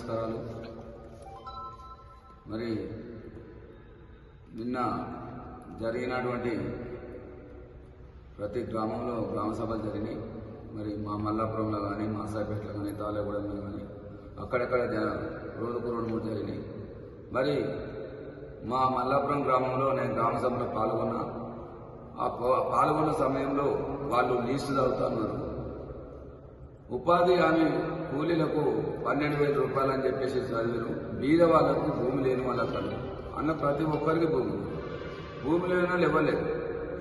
నమస్కారాలు. మరి నిన్న జరిగినటువంటి ప్రతి గ్రామంలో గ్రామ సభలు జరిగినాయి. మరి మా మల్లాపురంలో కానీ, మా సాయిపేటలో కానీ, తాలేగూడెంలో కానీ అక్కడక్కడ రోజుకు 2-3 జరిగినాయి. మరి మా మల్లాపురం గ్రామంలో నేను గ్రామ సభలో పాల్గొన్నా. ఆ పాల్గొన్న సమయంలో వాళ్ళు లీస్టు చదువుతున్నారు. ఉపాధి హామీ కూలీలకు 12,000 రూపాయలు అని చెప్పేసి చదివారు. బీద వాళ్ళకు భూమి లేని వాళ్ళకు అన్న ప్రతి ఒక్కరికి భూమి లేని వాళ్ళు ఇవ్వలేదు.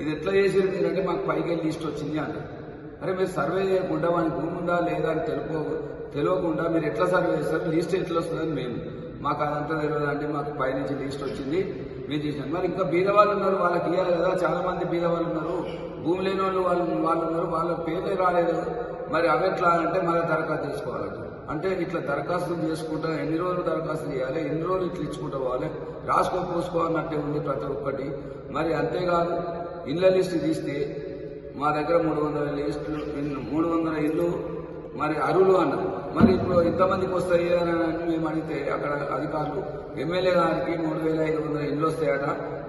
ఇది ఎట్లా చేసేది మీరంటే మాకు పైకి లిస్ట్ వచ్చింది అంటే, అరే మీరు సర్వే చేయకుండా వానికి భూమి ఉందా లేదా అని తెలియకుండా మీరు ఎట్లా సర్వే చేస్తారు, లిస్ట్ ఎట్లా వస్తుందని మేము మాకు అదంతా తెలియదు అంటే మాకు పైనుంచి లిస్ట్ వచ్చింది మీరు చేసినాం. మరి ఇంకా బీద వాళ్ళు ఉన్నారు, వాళ్ళకి ఇవ్వాలి కదా. చాలా మంది బీద వాళ్ళు ఉన్నారు, భూమి లేని వాళ్ళు ఉన్నారు, వాళ్ళ పేర్లే రాలేదు. మరి అవి ఎట్లా అంటే మళ్ళీ దరఖాస్తు చేసుకోవాలంట. అంటే ఇట్లా దరఖాస్తులు చేసుకుంటా ఎన్ని రోజులు దరఖాస్తు చేయాలి, ఎన్ని రోజులు ఇట్లా ఇచ్చుకుంటూ పోవాలి, పోసుకోవాలన్నట్టే ఉంది ప్రతి ఒక్కటి. మరి అంతేకాదు, ఇళ్ళ లిస్టు తీస్తే మా దగ్గర 300 ఇళ్ళు మరి అరువులు అన్నారు. మరి ఇప్పుడు ఇంతమందికి వస్తాయి అని మేము అడిగితే అక్కడ అధికారులు ఎమ్మెల్యే గారికి 3,500 ఇళ్ళు వస్తాయట.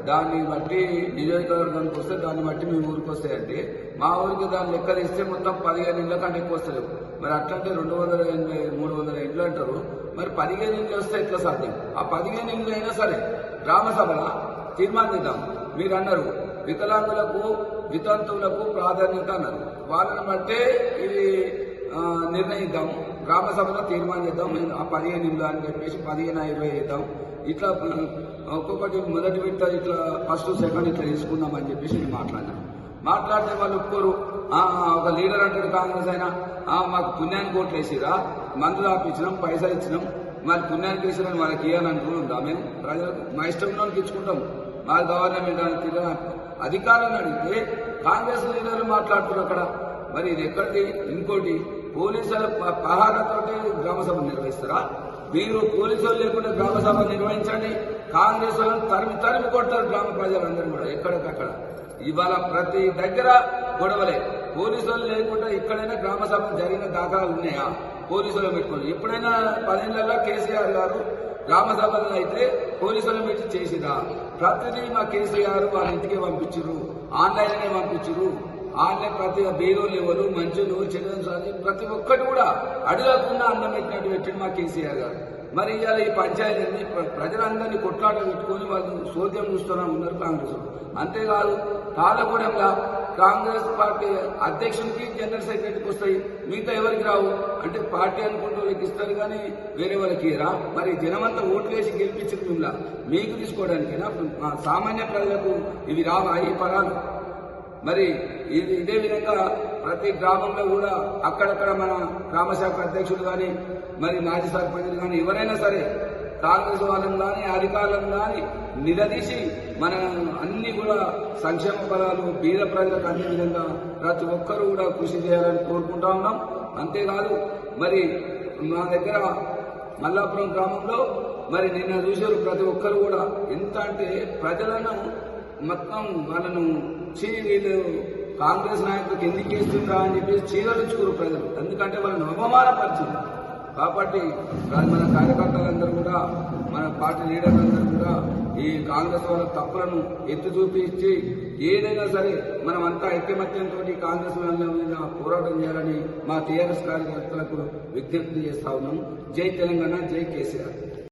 దాన్ని బట్టి నియోజకవర్గానికి వస్తే దాన్ని బట్టి మీ ఊరికి వస్తాయంటే మా ఊరికి దాన్ని లెక్క తీస్తే మొత్తం 15 ఇళ్ళ కంటే ఎక్కువ వస్తలేవు. మరి అట్లంటే 280, 300 ఇళ్ళు అంటారు. మరి 15 ఇళ్ళు వస్తే ఎట్లా సాధ్యం? ఆ 15 ఇళ్ళు అయినా సరే గ్రామ సభలో తీర్మానిద్దాం. మీరు అన్నారు వికలాంగులకు, వితంతువులకు ప్రాధాన్యత అన్నారు. వాళ్ళని బట్టే ఇది నిర్ణయిద్దాం, గ్రామ సభలో తీర్మానిద్దాం. ఆ 15 ఇళ్ళు అని చెప్పేసి 15-20 ఇద్దాం. ఇట్లా ఒక్కొక్కటి మొదటి విడత ఇట్లా ఫస్ట్ సెకండ్ ఇట్లా తీసుకుందామని చెప్పేసి నేను మాట్లాడితే వాళ్ళు ఒప్పుకోరు. ఒక లీడర్ అంటాడు కాంగ్రెస్ అయినా, మాకు పుణ్యానికి ఓట్లు వేసిరా, మందులు ఆపించినాం, పైసలు ఇచ్చినాం, మరి పుణ్యానికి వేసిరని వాళ్ళకి ఇవ్వని అనుకుంటుందా? మేము ప్రజలకు మా ఇష్టంలో ఇచ్చుకుంటాం. మా గవర్నమెంట్ తిరిగి అధికారాన్ని అడిగితే కాంగ్రెస్ లీడర్లు మాట్లాడుతున్నారు అక్కడ. మరి ఇది ఎక్కడిది? ఇంకోటి, పోలీసుల పహారాతో గ్రామ సభ నిర్వహిస్తారా? మీరు పోలీసులు లేకుండా గ్రామ సభ నిర్వహించండి. కాంగ్రెస్ వాళ్ళని తరిమి కొడతారు గ్రామ ప్రజలందరూ కూడా ఎక్కడికక్కడ. ఇవాళ ప్రతి దగ్గర గొడవలే. పోలీసులు లేకుండా ఎక్కడైనా గ్రామ సభ జరిగిన దాఖలాలు ఉన్నాయా? పోలీసులు పెట్టుకుని ఎప్పుడైనా 10 ఏళ్లలో కేసీఆర్ గారు గ్రామ సభలు అయితే పోలీసులను పెట్టి చేసిరా? ప్రతిదీ మా కేసీఆర్ వాళ్ళ ఇంటికే పంపించరు, ఆన్లైన్నే పంపించరు. ఆన్లైన్ ప్రతి బీరోలు ఎవరు, మంచులు, చెడు ప్రతి ఒక్కటి కూడా అడగకుండా అన్నం పెట్టినట్టు మా కేసీఆర్ గారు. మరి ఇవాళ ఈ పంచాయతీని ప్రజలందరినీ కొట్లాట పెట్టుకుని వాళ్ళు సోద్యం చూస్తూనే ఉన్నారు కాంగ్రెస్. అంతేకాదు, తాళగూడెంలో కాంగ్రెస్ పార్టీ అధ్యక్షుడికి, జనరల్ సెక్రటరీకి వస్తాయి, మిగతా ఎవరికి రావు. అంటే పార్టీ అనుకుంటూ వాళ్ళకి ఇస్తారు కానీ వేరే వాళ్ళకి రా. మరి జనమంతా ఓట్లు వేసి గెలిపించుకుందా మీకు తీసుకోవడానికైనా? సామాన్య ప్రజలకు ఇవి రావా ఈ పరాలు? మరి ఇదే విధంగా ప్రతి గ్రామంలో కూడా అక్కడక్కడ మన గ్రామశాఖ అధ్యక్షులు కానీ, మరి మాజీ సర్పంచులు కానీ ఎవరైనా సరే కాంగ్రెస్ వాళ్ళని కానీ అధికారులను కానీ నిలదీసి మన అన్ని కూడా సంక్షేమ ఫలాలు బీద ప్రజలకు అన్ని విధంగా ప్రతి ఒక్కరూ కూడా కృషి చేయాలని కోరుకుంటా ఉన్నాం. అంతేకాదు, మరి మా దగ్గర మల్లాపురం గ్రామంలో మరి నిన్న చూసారు ప్రతి ఒక్కరు కూడా ఎంత అంటే ప్రజలను మొత్తం వాళ్ళను వీళ్ళు కాంగ్రెస్ నాయకులకు ఎందుకు వేస్తుందా అని చెప్పేసి చీదరించుకోరు ప్రజలు. ఎందుకంటే వాళ్ళని అవమానపరిచింది. కాబట్టి మన కార్యకర్తలందరూ కూడా, మన పార్టీ లీడర్లందరూ కూడా ఈ కాంగ్రెస్ వాళ్ళ తప్పులను ఎత్తి చూపించి ఏదైనా సరే మనం అంతా ఐక్యమత్యంతో కాంగ్రెస్ వాళ్ళ మీద పోరాటం చేయాలని మా టీఆర్ఎస్ కార్యకర్తలకు విజ్ఞప్తి చేస్తా ఉన్నాం. జై తెలంగాణ, జై కేసీఆర్.